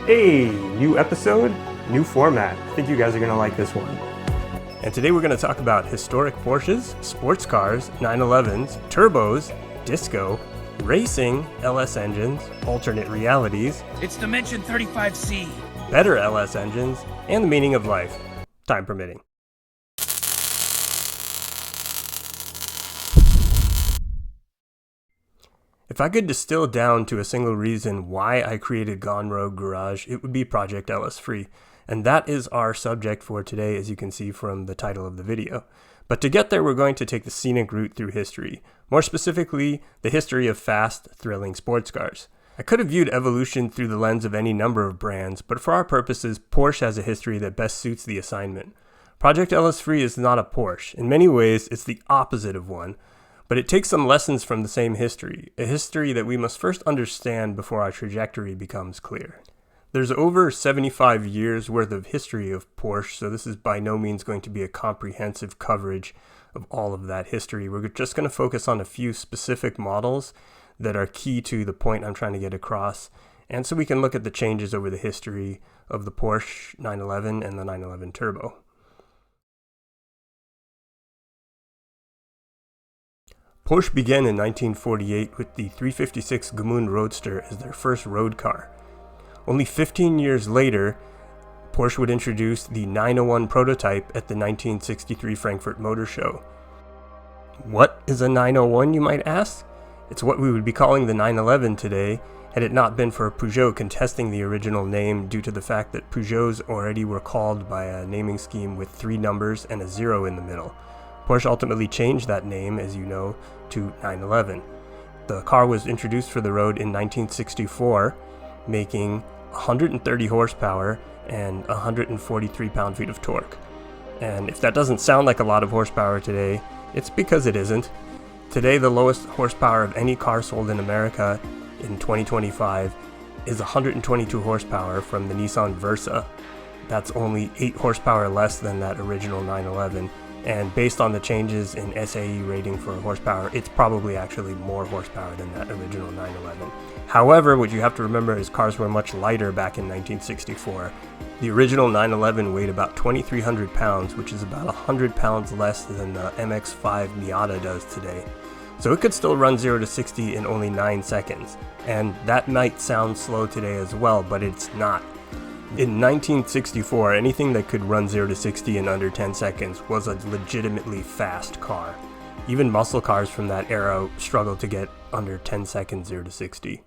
Hey, new episode, new format. I think you guys are going to like this one. And today we're going to talk about historic Porsches, sports cars, 911s, turbos, disco, racing, LS engines, alternate realities, it's Dimension 35C, better LS engines, and the meaning of life, time permitting. If I could distill down to a single reason why I created Gone Rogue Garage, it would be Project LS Free. And that is our subject for today, as you can see from the title of the video. But to get there, we're going to take the scenic route through history. More specifically, the history of fast, thrilling sports cars. I could have viewed evolution through the lens of any number of brands, but for our purposes, Porsche has a history that best suits the assignment. Project LS Free is not a Porsche. In many ways, it's the opposite of one. But it takes some lessons from the same history, a history that we must first understand before our trajectory becomes clear. There's over 75 years worth of history of Porsche, so this is by no means going to be a comprehensive coverage of all of that history. We're just going to focus on a few specific models that are key to the point I'm trying to get across, and so we can look at the changes over the history of the Porsche 911 and the 911 Turbo. Porsche began in 1948 with the 356 Gmünd Roadster as their first road car. Only 15 years later, Porsche would introduce the 901 prototype at the 1963 Frankfurt Motor Show. What is a 901, you might ask? It's what we would be calling the 911 today, had it not been for Peugeot contesting the original name due to the fact that Peugeots already were called by a naming scheme with 3 numbers and a 0 in the middle. Porsche ultimately changed that name, as you know, to 911. The car was introduced for the road in 1964, making 130 horsepower and 143 pound-feet of torque. And if that doesn't sound like a lot of horsepower today, it's because it isn't. Today, the lowest horsepower of any car sold in America in 2025 is 122 horsepower from the Nissan Versa. That's only 8 horsepower less than that original 911. And based on the changes in SAE rating for horsepower, it's probably actually more horsepower than that original 911. However, what you have to remember is cars were much lighter back in 1964. The original 911 weighed about 2,300 pounds, which is about 100 pounds less than the MX-5 Miata does today. So it could still run 0 to 60 in only 9 seconds. And that might sound slow today as well, but it's not. In 1964, anything that could run 0 to 60 in under 10 seconds was a legitimately fast car. Even muscle cars from that era struggled to get under 10 seconds 0 to 60.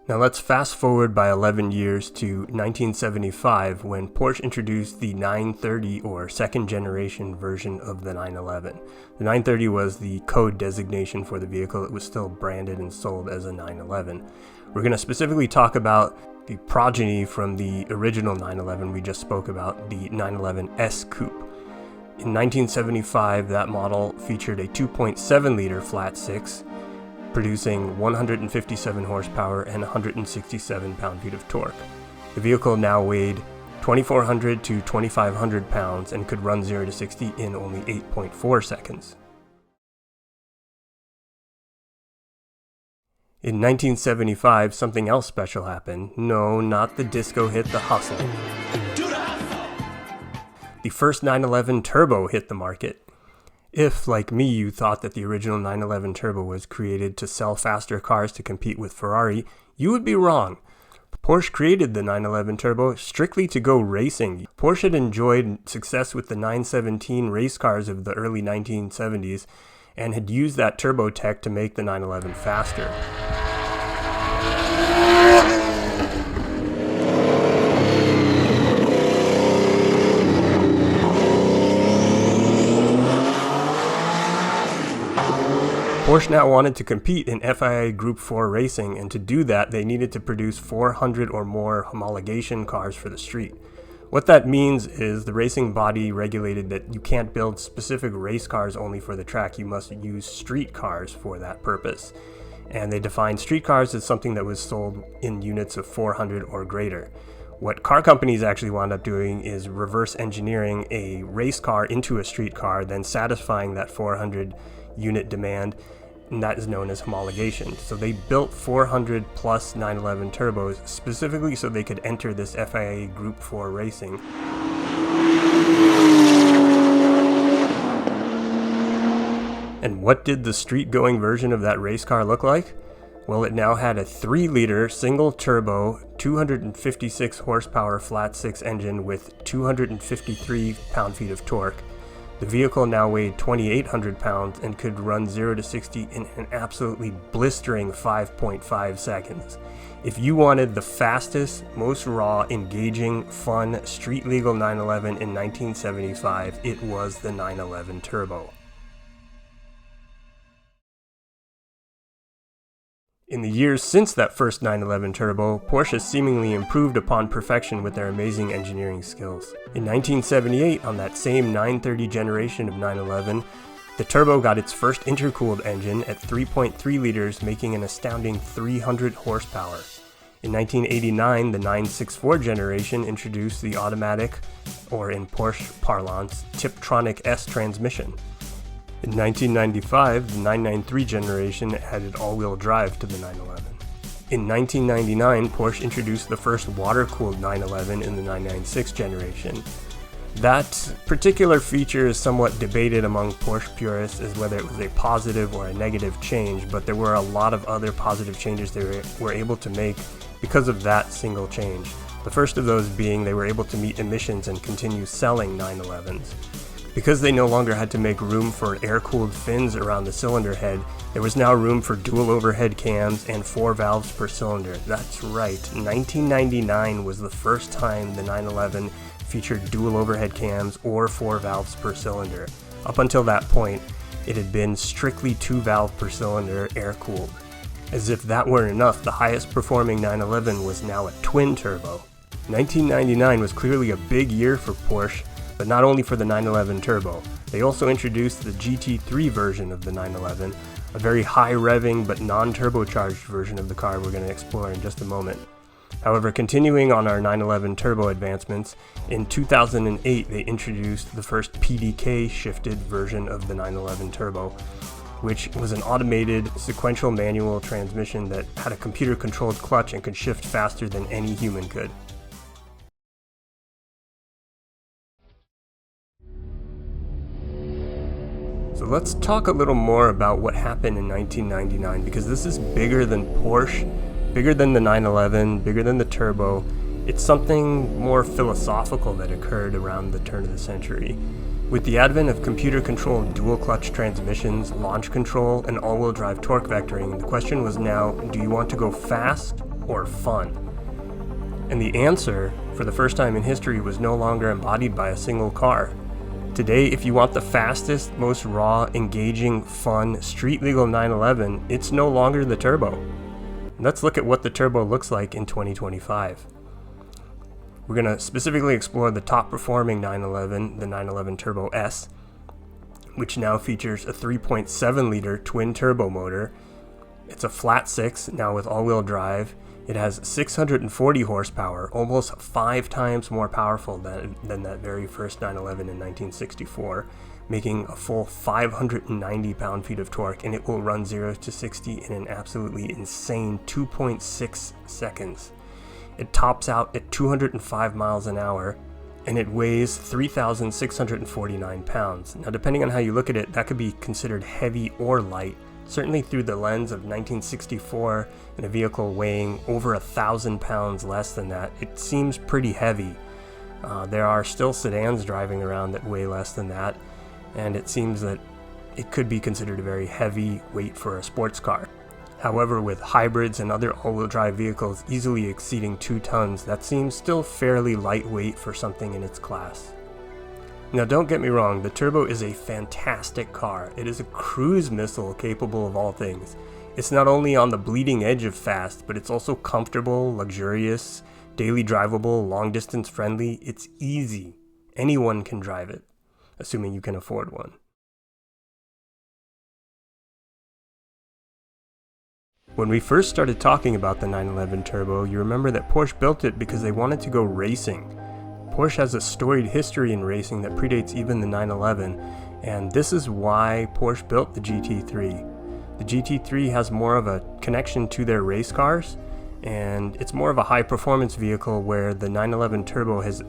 Now let's fast forward by 11 years to 1975 when Porsche introduced the 930 or second generation version of the 911. The 930 was the code designation for the vehicle. It was still branded and sold as a 911. We're going to specifically talk about the progeny from the original 911 we just spoke about, the 911S Coupe. In 1975, that model featured a 2.7 liter flat 6, producing 157 horsepower and 167 pound-feet of torque. The vehicle now weighed 2,400 to 2,500 pounds and could run 0 to 60 in only 8.4 seconds. In 1975, something else special happened. No, not the disco hit, the hustle. The first 911 Turbo hit the market. If, like me, you thought that the original 911 Turbo was created to sell faster cars to compete with Ferrari, you would be wrong. Porsche created the 911 Turbo strictly to go racing. Porsche had enjoyed success with the 917 race cars of the early 1970s and had used that turbo tech to make the 911 faster. Porsche now wanted to compete in FIA Group 4 racing, and to do that they needed to produce 400 or more homologation cars for the street. What that means is the racing body regulated that you can't build specific race cars only for the track, you must use street cars for that purpose. And they defined street cars as something that was sold in units of 400 or greater. What car companies actually wound up doing is reverse engineering a race car into a street car, then satisfying that 400 unit demand and that is known as homologation. So they built 400 plus 911 turbos specifically so they could enter this FIA Group 4 racing. And what did the street-going version of that race car look like? Well, it now had a 3-liter single-turbo, 256 horsepower flat-six engine with 253 pound-feet of torque. The vehicle now weighed 2,800 pounds and could run 0 to 60 in an absolutely blistering 5.5 seconds. If you wanted the fastest, most raw, engaging, fun, street-legal 911 in 1975, it was the 911 Turbo. In the years since that first 911 Turbo, Porsche has seemingly improved upon perfection with their amazing engineering skills. In 1978, on that same 930 generation of 911, the Turbo got its first intercooled engine at 3.3 liters, making an astounding 300 horsepower. In 1989, the 964 generation introduced the automatic, or in Porsche parlance, Tiptronic S transmission. In 1995, the 993 generation added all-wheel drive to the 911. In 1999, Porsche introduced the first water-cooled 911 in the 996 generation. That particular feature is somewhat debated among Porsche purists as whether it was a positive or a negative change, but there were a lot of other positive changes they were able to make because of that single change. The first of those being they were able to meet emissions and continue selling 911s. Because they no longer had to make room for air-cooled fins around the cylinder head, there was now room for dual overhead cams and 4 valves per cylinder. That's right, 1999 was the first time the 911 featured dual overhead cams or 4 valves per cylinder. Up until that point, it had been strictly 2 valve per cylinder air-cooled. As if that weren't enough, the highest performing 911 was now a twin-turbo. 1999 was clearly a big year for Porsche, but not only for the 911 Turbo. They also introduced the GT3 version of the 911, a very high-revving but non-turbocharged version of the car we're going to explore in just a moment. However, continuing on our 911 Turbo advancements, in 2008 they introduced the first PDK-shifted version of the 911 Turbo, which was an automated sequential manual transmission that had a computer-controlled clutch and could shift faster than any human could. So let's talk a little more about what happened in 1999, because this is bigger than Porsche, bigger than the 911, bigger than the Turbo. It's something more philosophical that occurred around the turn of the century. With the advent of computer-controlled dual-clutch transmissions, launch control, and all-wheel drive torque vectoring, the question was now, do you want to go fast or fun? And the answer, for the first time in history, was no longer embodied by a single car. Today, if you want the fastest, most raw, engaging, fun, street-legal 911, it's no longer the Turbo. Let's look at what the Turbo looks like in 2025. We're going to specifically explore the top-performing 911, the 911 Turbo S, which now features a 3.7-liter twin-turbo motor. It's a flat-six, now with all-wheel drive. It has 640 horsepower, almost 5 times more powerful than that very first 911 in 1964, making a full 590 pound-feet of torque, and it will run 0 to 60 in an absolutely insane 2.6 seconds. It tops out at 205 miles an hour, and it weighs 3,649 pounds. Now, depending on how you look at it, that could be considered heavy or light. Certainly through the lens of 1964 and a vehicle weighing over 1,000 pounds less than that, it seems pretty heavy. There are still sedans driving around that weigh less than that, and it seems that it could be considered a very heavy weight for a sports car. However, with hybrids and other all-wheel drive vehicles easily exceeding 2 tons, that seems still fairly lightweight for something in its class. Now, don't get me wrong, the Turbo is a fantastic car. It is a cruise missile capable of all things. It's not only on the bleeding edge of fast, but it's also comfortable, luxurious, daily drivable, long-distance friendly. It's easy. Anyone can drive it, assuming you can afford one. When we first started talking about the 911 Turbo, you remember that Porsche built it because they wanted to go racing. Porsche has a storied history in racing that predates even the 911, and this is why Porsche built the GT3. The The GT3 has more of a connection to their race cars, and it's more of a high performance vehicle where the 911 Turbo has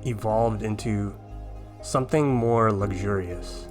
evolved into something more luxurious.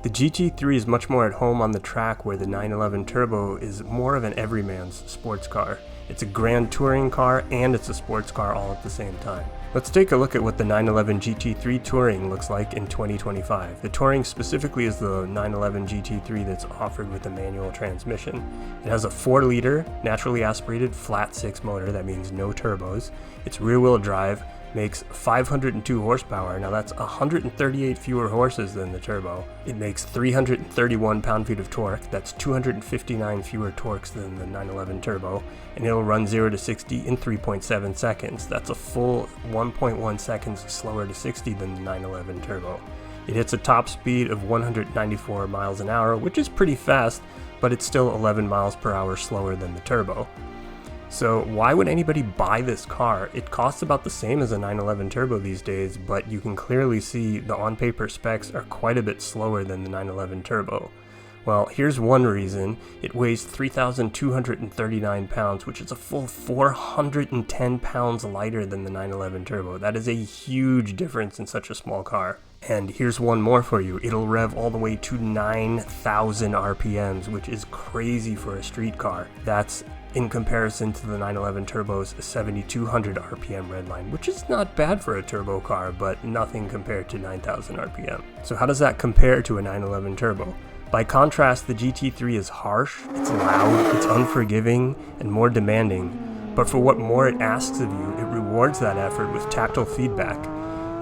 The GT3 is much more at home on the track, where the 911 Turbo is more of an everyman's sports car. It's a grand touring car and it's a sports car all at the same time. Let's take a look at what the 911 GT3 Touring looks like in 2025. The Touring specifically is the 911 GT3 that's offered with a manual transmission. It has a 4-liter naturally aspirated flat 6 motor, that means no turbos. It's rear-wheel drive, makes 502 horsepower. Now that's 138 fewer horses than the Turbo. It makes 331 pound-feet of torque. That's 259 fewer torques than the 911 Turbo. And it'll run 0 to 60 in 3.7 seconds. That's a full 1.1 seconds slower to 60 than the 911 Turbo. It hits a top speed of 194 miles an hour, which is pretty fast, but it's still 11 miles per hour slower than the Turbo. So why would anybody buy this car? It costs about the same as a 911 Turbo these days, but you can clearly see the on-paper specs are quite a bit slower than the 911 Turbo. Well, here's one reason. It weighs 3,239 pounds, which is a full 410 pounds lighter than the 911 Turbo. That is a huge difference in such a small car. And here's one more for you. It'll rev all the way to 9,000 RPMs, which is crazy for a street car. That's in comparison to the 911 Turbo's 7,200 RPM redline, which is not bad for a turbo car, but nothing compared to 9,000 RPM. So how does that compare to a 911 Turbo? By contrast, the GT3 is harsh, it's loud, it's unforgiving, and more demanding. But for what more it asks of you, it rewards that effort with tactile feedback.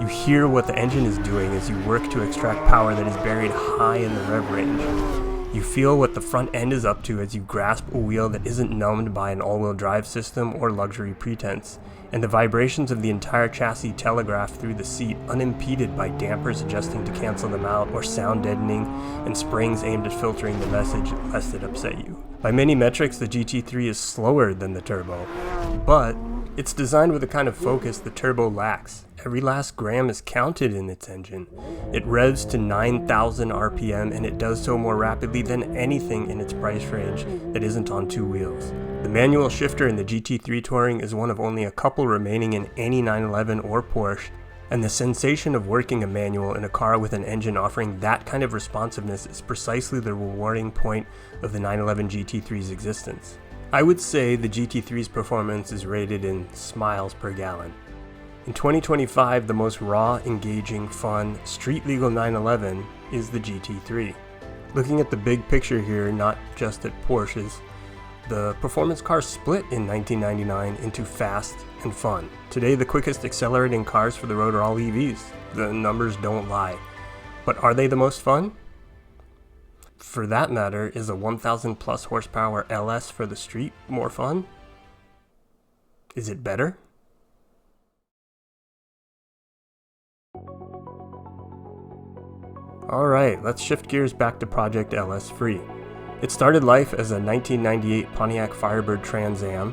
You hear what the engine is doing as you work to extract power that is buried high in the rev range. You feel what the front end is up to as you grasp a wheel that isn't numbed by an all-wheel drive system or luxury pretense, and the vibrations of the entire chassis telegraph through the seat unimpeded by dampers adjusting to cancel them out or sound deadening and springs aimed at filtering the message lest it upset you. By many metrics, the GT3 is slower than the Turbo, but it's designed with a kind of focus the Turbo lacks. Every last gram is counted in its engine. It revs to 9,000 RPM, and it does so more rapidly than anything in its price range that isn't on two wheels. The manual shifter in the GT3 Touring is one of only a couple remaining in any 911 or Porsche, and the sensation of working a manual in a car with an engine offering that kind of responsiveness is precisely the rewarding point of the 911 GT3's existence. I would say the GT3's performance is rated in miles per gallon. In 2025, the most raw, engaging, fun, street-legal 911 is the GT3. Looking at the big picture here, not just at Porsches, the performance cars split in 1999 into fast and fun. Today, the quickest accelerating cars for the road are all EVs. The numbers don't lie. But are they the most fun? For that matter, is a 1,000 plus horsepower LS for the street more fun? Is it better? Alright, let's shift gears back to Project LS Free. It started life as a 1998 Pontiac Firebird Trans Am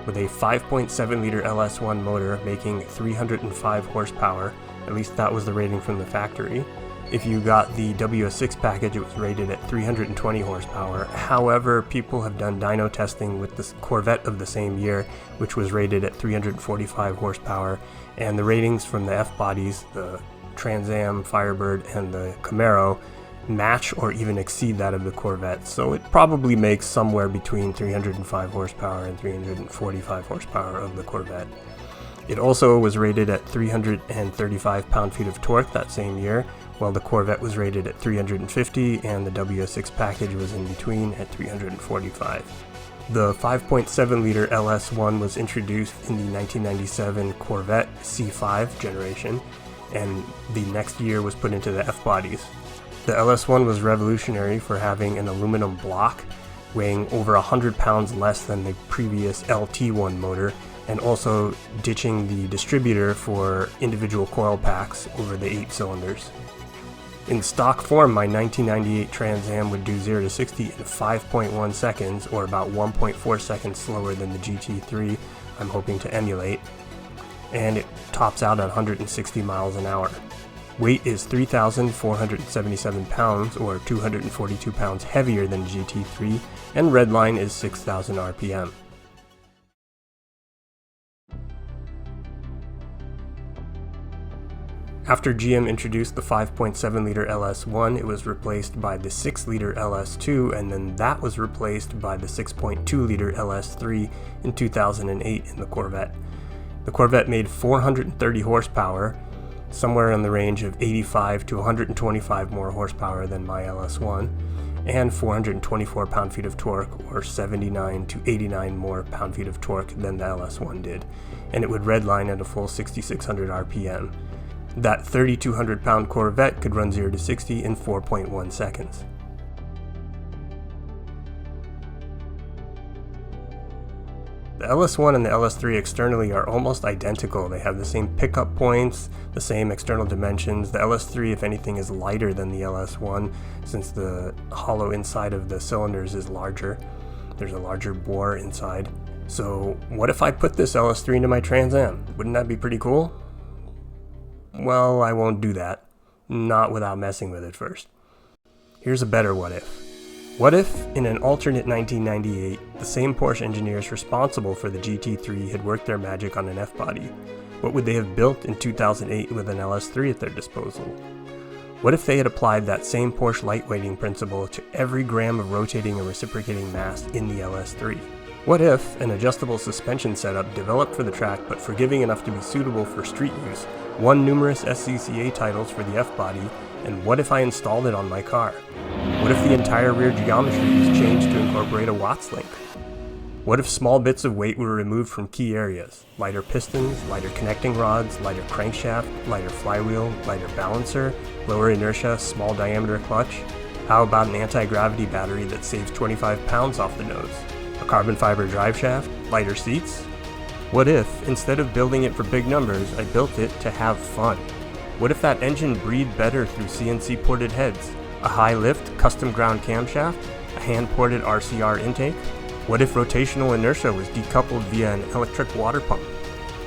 with a 5.7 liter LS1 motor making 305 horsepower, at least that was the rating from the factory. If you got the WS6 package, it was rated at 320 horsepower. However, people have done dyno testing with the Corvette of the same year, which was rated at 345 horsepower, and the ratings from the F-bodies, the Trans Am, Firebird, and the Camaro match or even exceed that of the Corvette, so it probably makes somewhere between 305 horsepower and 345 horsepower of the Corvette. It also was rated at 335 pound-feet of torque that same year, while the Corvette was rated at 350 and the WS6 package was in between at 345. The 5.7 liter LS1 was introduced in the 1997 Corvette C5 generation, and the next year was put into the F-bodies. The LS1 was revolutionary for having an aluminum block weighing over 100 pounds less than the previous LT1 motor, and also ditching the distributor for individual coil packs over the 8 cylinders. In stock form, my 1998 Trans Am would do 0 to 60 in 5.1 seconds, or about 1.4 seconds slower than the GT3 I'm hoping to emulate, and it tops out at 160 miles an hour. Weight is 3,477 pounds, or 242 pounds heavier than GT3, and redline is 6,000 RPM. After GM introduced the 5.7-liter LS1, it was replaced by the 6-liter LS2, and then that was replaced by the 6.2-liter LS3 in 2008 in the Corvette. The Corvette made 430 horsepower, somewhere in the range of 85 to 125 more horsepower than my LS1, and 424 pound-feet of torque, or 79 to 89 more pound-feet of torque than the LS1 did, and it would redline at a full 6,600 RPM. That 3,200 pound Corvette could run 0 to 60 in 4.1 seconds. The LS1 and the LS3 externally are almost identical. They have the same pickup points, the same external dimensions. The LS3, if anything, is lighter than the LS1 since the hollow inside of the cylinders is larger. There's a larger bore inside. So what if I put this LS3 into my Trans Am? Wouldn't that be pretty cool? Well, I won't do that. Not without messing with it first. Here's a better what if. What if, in an alternate 1998, the same Porsche engineers responsible for the GT3 had worked their magic on an F-body? What would they have built in 2008 with an LS3 at their disposal? What if they had applied that same Porsche lightweighting principle to every gram of rotating and reciprocating mass in the LS3? What if an adjustable suspension setup developed for the track but forgiving enough to be suitable for street use won numerous SCCA titles for the F-body, and what if I installed it on my car? What if the entire rear geometry was changed to incorporate a Watts link? What if small bits of weight were removed from key areas? Lighter pistons, lighter connecting rods, lighter crankshaft, lighter flywheel, lighter balancer, lower inertia, small diameter clutch? How about an anti-gravity battery that saves 25 pounds off the nose? A carbon fiber drive shaft? Lighter seats? What if, instead of building it for big numbers, I built it to have fun? What if that engine breathed better through CNC ported heads? A high lift, custom ground camshaft? A hand ported RCR intake? What if rotational inertia was decoupled via an electric water pump?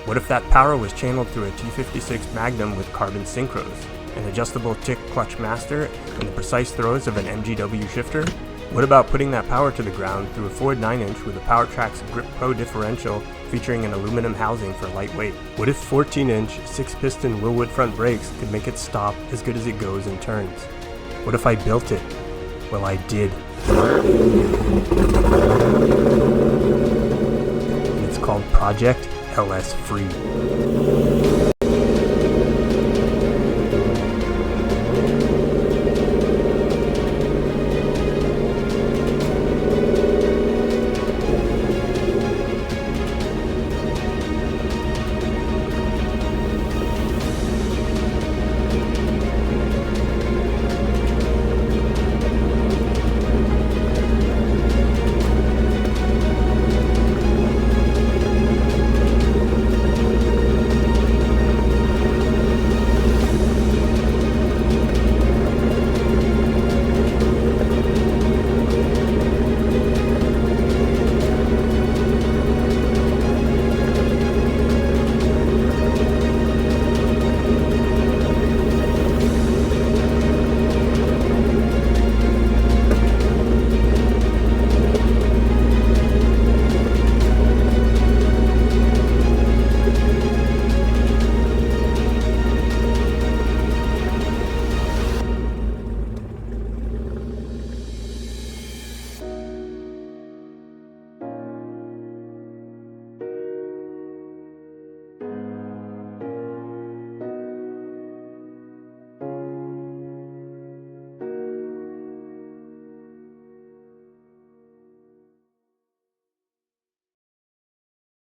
What if that power was channeled through a T56 Magnum with carbon synchros, an adjustable tick clutch master, and the precise throws of an MGW shifter? What about putting that power to the ground through a Ford 9-inch with a PowerTrax Grip Pro differential featuring an aluminum housing for lightweight? What if 14-inch, 6-piston Willwood front brakes could make it stop as good as it goes in turns? What if I built it? Well, I did. And it's called Project LS Free.